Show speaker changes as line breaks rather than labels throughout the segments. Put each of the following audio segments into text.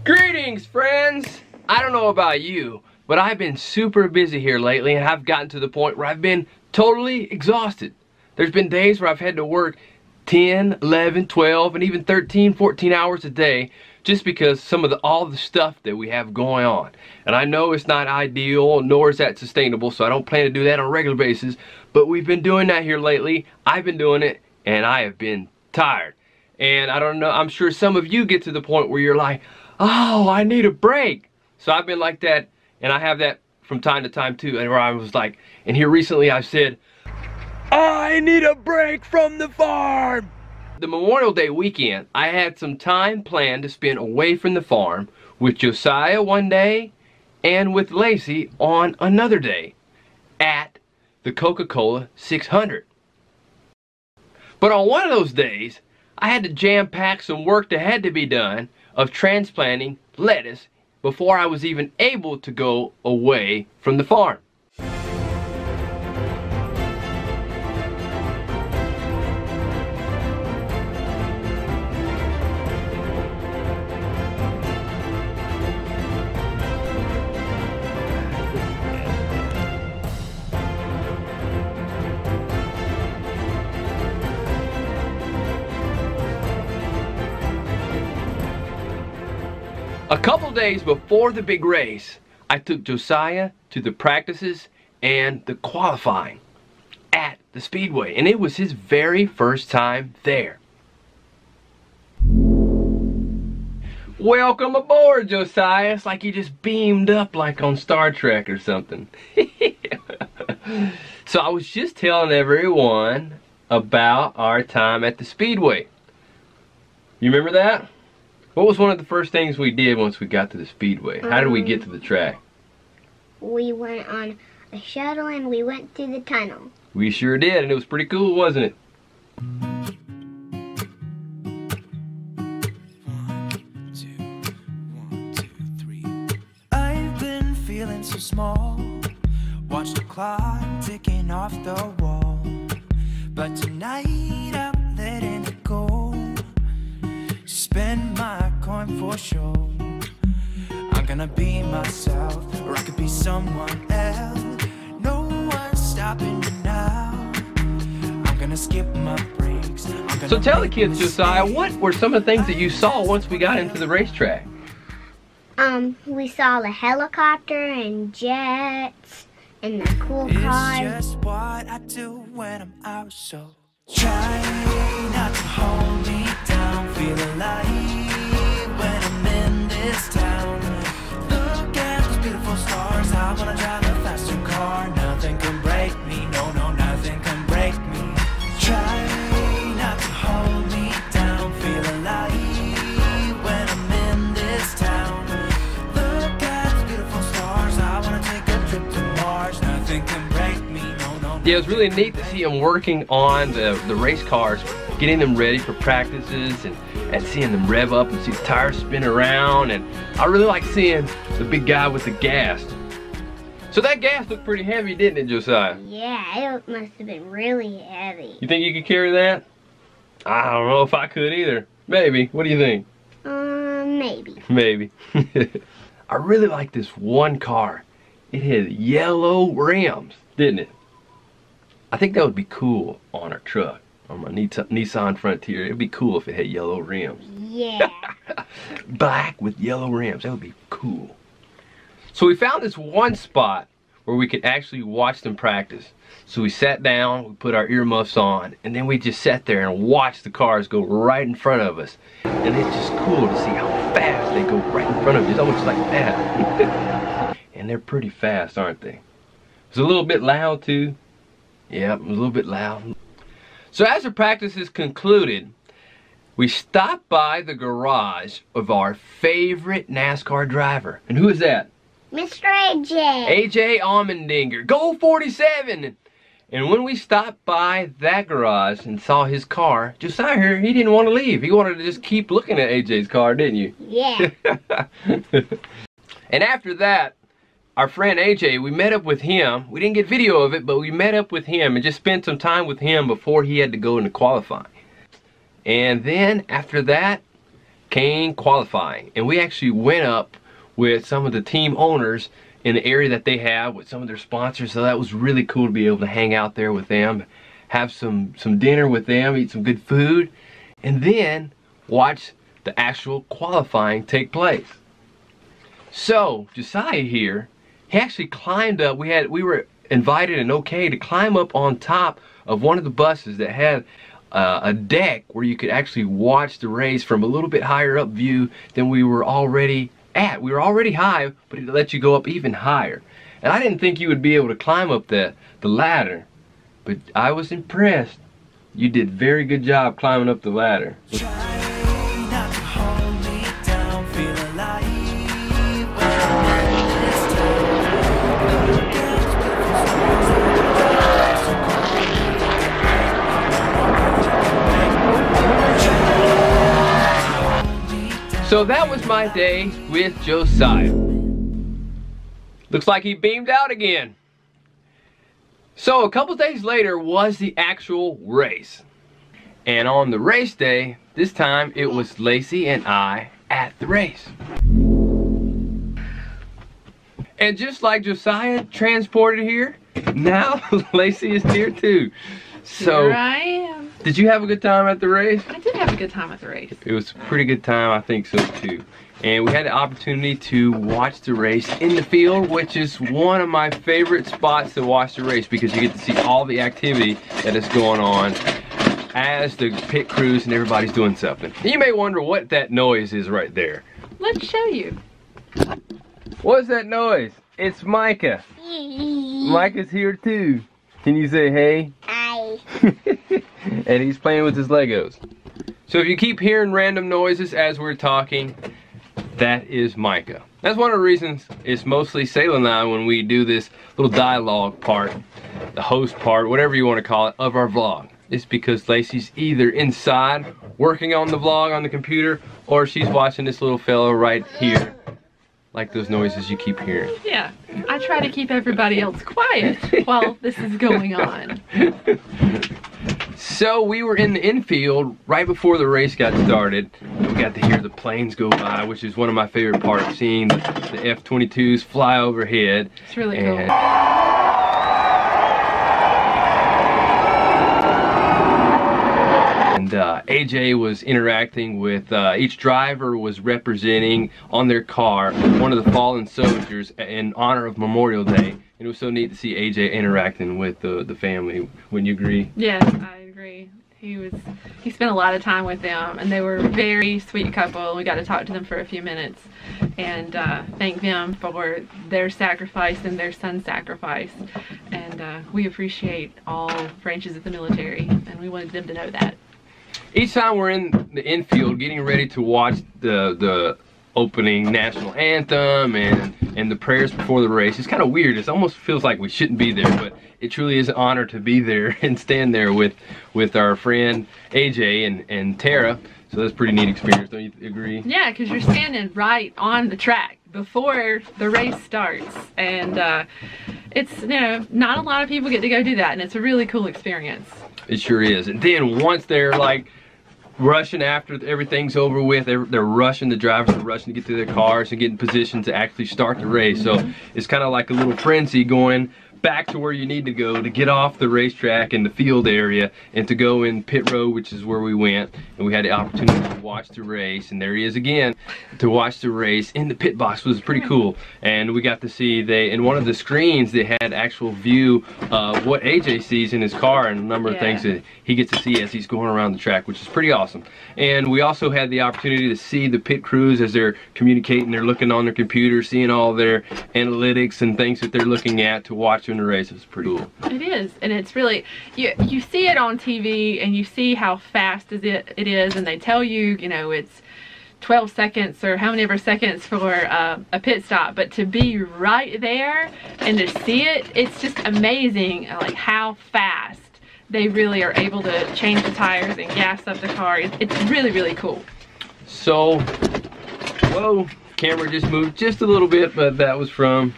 Greetings, friends! I don't know about you, but I've been super busy here lately, and I've gotten to the point where I've been totally exhausted. There's been days where I've had to work 10, 11, 12, and even 13, 14 hours a day just because all the stuff that we have going on. And I know it's not ideal, nor is that sustainable, so I don't plan to do that on a regular basis, but we've been doing that here lately. I've been doing it, and I have been tired. And I don't know, I'm sure some of you get to the point where you're like, oh, I need a break. So I've been like that, and I have that from time to time too, and where I was like, and here recently I said, I need a break from the farm. The Memorial Day weekend, I had some time planned to spend away from the farm with Josiah one day and with Lacey on another day at the Coca-Cola 600. But on one of those days, I had to jam-pack some work that had to be done of transplanting lettuce before I was even able to go away from the farm. A couple days before the big race, I took Josiah to the practices and the qualifying at the Speedway, and it was his very first time there. Welcome aboard, Josiah. It's like you just beamed up like on Star Trek or something. So I was just telling everyone about our time at the Speedway. You remember that? What was one of the first things we did once we got to the Speedway? How did we get to the track?
We went on a shuttle and we went through the tunnel.
We sure did, and it was pretty cool, wasn't it?
1, 2, 3. I've been feeling so small. Watch the clock ticking off the wall. But tonight I'm letting it go. Spend my coin for sure. I'm gonna be myself, or I could be someone else. No one's stopping me now. I'm gonna skip my breaks.
So tell the kids, Josiah, what were some of the things that you saw once we got into the racetrack?
We saw the helicopter and jets and the cool cars.
It's just what I do when I'm out, so try not to hold me down. Feel alive when I'm in this town. Look at those beautiful stars. I wanna drive a faster car. Nothing can break me. No, no, nothing can break me. Try not to hold me down. Feel alive when I'm in this town. Look at those beautiful stars. I wanna take a trip to Mars. Nothing can break me. No, no.
Yeah, it was really neat to see them working on the race cars, getting them ready for practices and seeing them rev up and see the tires spin around. And I really like seeing the big guy with the gas. So that gas looked pretty heavy, didn't it, Josiah?
Yeah, it must have been really heavy.
You think you could carry that? I don't know if I could either. Maybe. What do you think?
Maybe.
Maybe. I really like this one car. It had yellow rims, didn't it? I think that would be cool on our truck. On my Nissan Frontier, it'd be cool if it had yellow rims.
Yeah.
Black with yellow rims, that would be cool. So we found this one spot where we could actually watch them practice. So we sat down, we put our earmuffs on, and then we just sat there and watched the cars go right in front of us. And it's just cool to see how fast they go right in front of you. It's almost like that. And they're pretty fast, aren't they? It's a little bit loud too. Yeah, it was a little bit loud. So as the practice is concluded, we stopped by the garage of our favorite NASCAR driver. And who is that?
Mr. AJ.
AJ Allmendinger. Go 47! And when we stopped by that garage and saw his car, Josiah here, he didn't want to leave. He wanted to just keep looking at AJ's car, didn't you?
Yeah.
And after that, our friend AJ, we met up with him. We didn't get video of it, but we met up with him and just spent some time with him before he had to go into qualifying. And then after that came qualifying. And we actually went up with some of the team owners in the area that they have with some of their sponsors. So that was really cool to be able to hang out there with them, have some dinner with them, eat some good food, and then watch the actual qualifying take place. So Josiah here, he actually climbed up. We were invited and okay to climb up on top of one of the buses that had a deck where you could actually watch the race from a little bit higher up view than we were already at. We were already high, but it let you go up even higher. And I didn't think you would be able to climb up the ladder, but I was impressed. You did a very good job climbing up the ladder. So that was my day with Josiah. Looks like he beamed out again. So a couple days later was the actual race. And on the race day, this time it was Lacey and I at the race. And just like Josiah transported here, now Lacey is here too. So
here I am.
Did you have a good time at the race?
I did have a good time at the race.
It was a pretty good time, I think so too. And we had the opportunity to watch the race in the field, which is one of my favorite spots to watch the race because you get to see all the activity that is going on as the pit crews and everybody's doing something. And you may wonder what that noise is right there.
Let's show you.
What's that noise? It's Micah. Micah's here too. Can you say hey?
Hi.
And he's playing with his Legos. So if you keep hearing random noises as we're talking, that is Micah. That's one of the reasons it's mostly Sayla and I when we do this little dialogue part, the host part, whatever you want to call it, of our vlog. It's because Lacey's either inside working on the vlog on the computer or she's watching this little fellow right here. Like those noises you keep hearing.
Yeah, I try to keep everybody else quiet while this is going on.
So we were in the infield right before the race got started. We got to hear the planes go by, which is one of my favorite parts, seeing the F-22s fly overhead.
It's really cool.
And AJ was interacting with, each driver was representing on their car one of the fallen soldiers in honor of Memorial Day. It was so neat to see AJ interacting with the family. Wouldn't you agree?
Yes, I agree. He spent a lot of time with them, and they were a very sweet couple. We got to talk to them for a few minutes and thank them for their sacrifice and their son's sacrifice. And we appreciate all branches of the military, and we wanted them to know that.
Each time we're in the infield getting ready to watch the opening national anthem and the prayers before the race, it's kind of weird. It almost feels like we shouldn't be there, but it truly is an honor to be there and stand there with our friend AJ and Tara. So that's a pretty neat experience, don't you agree?
Yeah, because you're standing right on the track before the race starts, and it's, you know, not a lot of people get to go do that, and it's a really cool experience. It
sure is. And then once they're like rushing after everything's over with, they're rushing, the drivers are rushing to get to their cars and get in position to actually start the race. So it's kind of like a little frenzy going back to where you need to go to get off the racetrack in the field area and to go in pit road, which is where we went, and we had the opportunity to watch the race. And there he is again, to watch the race in the pit box. Was pretty cool. And we got to see, in one of the screens they had actual view of what AJ sees in his car and a number of things that he gets to see as he's going around the track, which is pretty awesome. And we also had the opportunity to see the pit crews as they're communicating. They're looking on their computer, seeing all their analytics and things that they're looking at to watch in the race. It's pretty cool.
It is, and it's really, you see it on TV and you see how fast it is, and they tell you, you know, it's 12 seconds or how many ever seconds for a pit stop, but to be right there and to see it, it's just amazing like how fast they really are able to change the tires and gas up the car. It's really, really cool.
So, whoa, camera just moved just a little bit, but that was from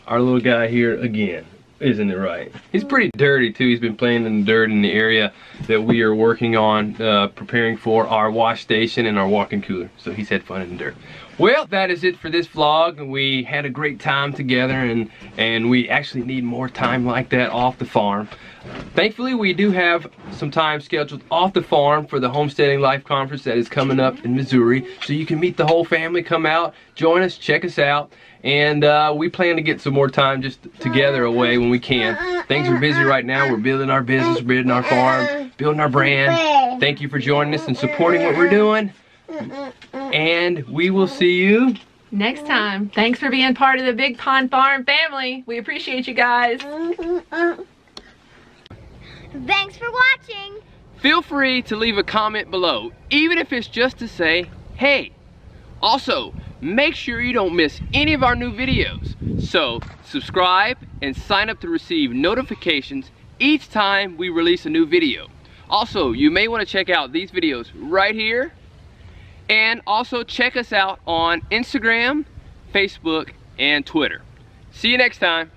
our little guy here again. Isn't it right? He's pretty dirty too. He's been playing in the dirt in the area that we are working on, preparing for our wash station and our walk-in cooler. So he's had fun in the dirt. Well, that is it for this vlog. We had a great time together, and we actually need more time like that off the farm. Thankfully, we do have some time scheduled off the farm for the Homesteading Life Conference that is coming up in Missouri. So you can meet the whole family, come out, join us, check us out. And we plan to get some more time just together away when we can. Things are busy right now. We're building our business, building our farm, building our brand. Thank you for joining us and supporting what we're doing. And we will see you
next time. Thanks for being part of the Big Pond Farm family. We appreciate you guys.
Thanks for watching.
Feel free to leave a comment below, even if it's just to say, hey. Also, make sure you don't miss any of our new videos. So, subscribe and sign up to receive notifications each time we release a new video. Also, you may want to check out these videos right here. And also check us out on Instagram, Facebook, and Twitter. See you next time.